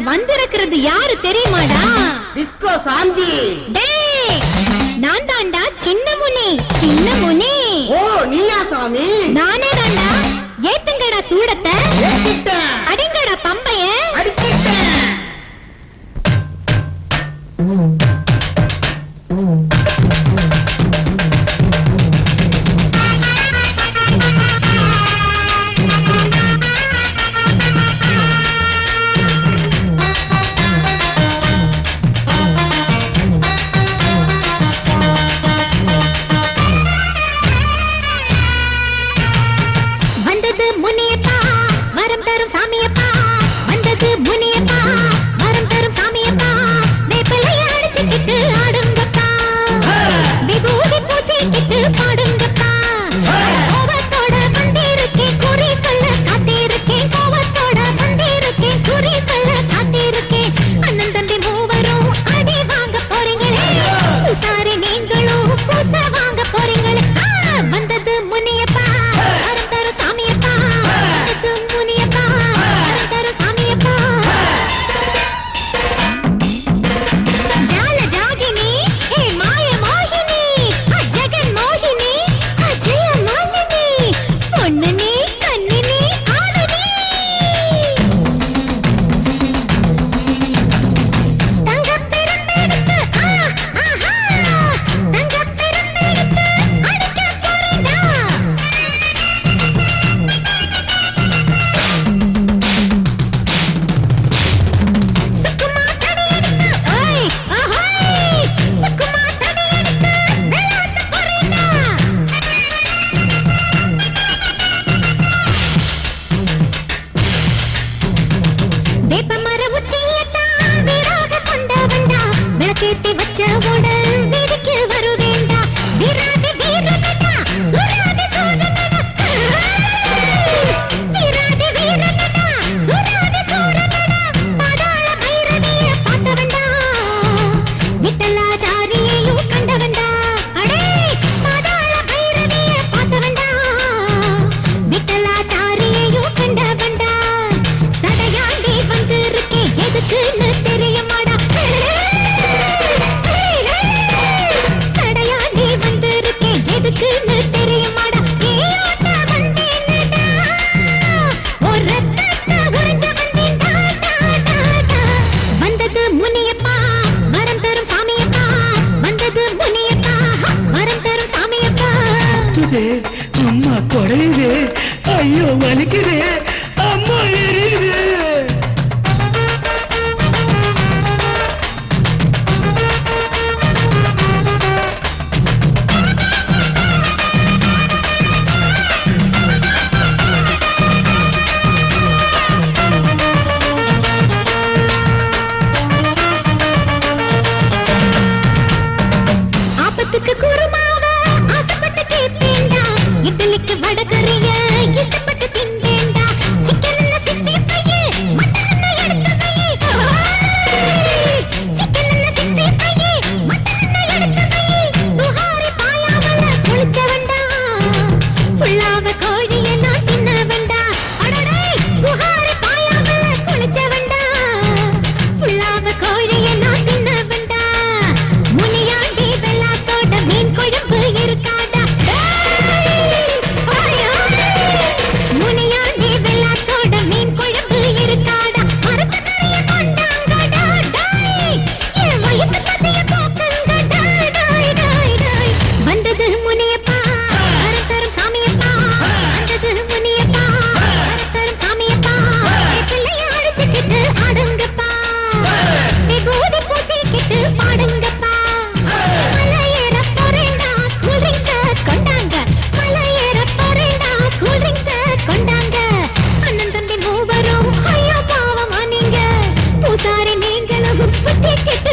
நான் வந்திருக்கிறது யாரு தெரியுமாடா? டிஸ்கோ சாந்தி. டேய், நான் தாண்டா சின்ன முனி. சின்ன முனி. ஓ, நீயா சாமி? நானே தாண்டா. ஏத்துங்கடா சூடத்தை. ஏத்திட்டேன். அடிங்கடா பம்பைய. அடிக்கிட்டேன். வந்தது முனியப்பா, வரம் தரும் சாமியப்பா. வந்தது முனியப்பா, வரம் தரும் சாமியப்பா. வேப்பிலைய அடிச்சுக்கிட்டு ஆடுங்கப்பா, விபூதி பூசிக்கிட்டு பாடுங்கப்பா. கோவத்தோட வந்திருக்கேன், குறி சொல்ல காத்திருக்கேன். கோவத்தோட வந்திருக்கேன், குறி சொல்ல காத்திருக்கேன். அண்ணன் தம்பி மூவரும் அடி வாங்க போறீங்களே, உசாரி நீங்களும் பூச வாங்க போறீங்களே. வந்தது முனியப்பா, வரம் தரும் சாமியப்பா. வந்தது முனியப்பா, வரம் தரும் சாமியப்பா. ஜால ஜாகினி, ஏ மாய மோகினி, ஜெகன் மோகினி, ஜெய மாலினி, பொண்ணு நீ, கண்ணு நீ, ஆடு நீ. தங்கப் பெருந்தெடுத்து, ஆஹா, தங்கப் பெருந்தெடுத்து அடிக்கப் போறேன்டா. சுக்குமா தடி எடுத்து, ஓய், ஆஹோய், சுக்குமா தடி எடுத்து விளையாட்டு போறேன்டா. வேப்பமர உச்சியத்தான் வீராக கொண்டவன்டா, விளக்கேத்தி வச்ச உடல் வீதிக்கு வருவேண்டா. வீராதி வீரனடா, சூராதி சூரனடா. வீராதி வீரனடா, சூராதி சூரனடா. பாதாள பைரவிய பார்த்தவன்டா, விட்டலாச்சாரியையும் கண்டவன்டா. அடே, பாதாள பைரவிய பார்த்தவன்டா, விட்டலாச்சாரியையும் கண்டவன்டா. சடையாண்டி வந்திருக்கேன், எதுக்குன்னு தெரியுமாடா? சடையாண்டி வந்திருக்கேன், எதுக்குன்னு தெரியுமாடா? ஏயாட்ட வந்தேனடா, ஒரு ரத்தத்தை உறிஞ்ச வந்தேன்டா, டா, டா, டா. வந்தது முனியப்பா, வரம் தரும் சாமியப்பா. வந்தது முனியப்பா, வரம் தரும் சாமியப்பா. அம்மா கொடையுது, ஐயோ வலிக்குது, அம்மா எரியுது. ஆபத்துக்கு குருமாவ ஆசைப்பட்டு கேட்பேன்டா, இட்லிக்கு வடகறிய இஷ்டப்பட்டு தின்பேன்டா. சிக்கன் சிக்ஸ்டி பையே, மட்டன் எடுத்து பையே, சிக்கன் சிக்ஸ்டி பையே, மட்டன் எடுத்து பையே. புகாரி பாயாமல குளிச்ச வேண்டா, புள்ளாவ கோழிய நான் தின்ன வேண்டா. அடடே, புகாரி பாயாமல குளிச்ச வேண்டா, புள்ளாவ கோழிய நான் தின்ன வேண்டா. முனியாண்டி வெள்ளாத்தோட மீன் குழம்பு இருக்காடா. முனியாண்டி வெள்ளாத்தோட மீன் குழம்பு இருக்காடா. மரத்து நிறைய கொண்டாங்கடா, டாய். என் வயித்து பசிய போக்குங்கடா, டாய், டாய், டாய். வந்தது முனியப்பா, வரம் தரும் சாமியப்பா. வந்தது முனியப்பா, வரம் தரும் சாமியப்பா. பிள்ளைய அடிச்சுக்கிட்டு ஆடுங்கப்பா, விபூதி பூசிக்கிட்டு பாடுங்கப்பா. மலையேற போறேன்டா, கூல்ட்ரிங்க்ஸ கொண்டாங்க. மலையேற போறேன்டா, கூல்ட்ரிங்க்ஸ கொண்டாங்க. அண்ணன் தம்பி மூவரும் ஐயோ பாவமா நீங்க, பூசாரி நீங்களும் புத்திக்கிட்டு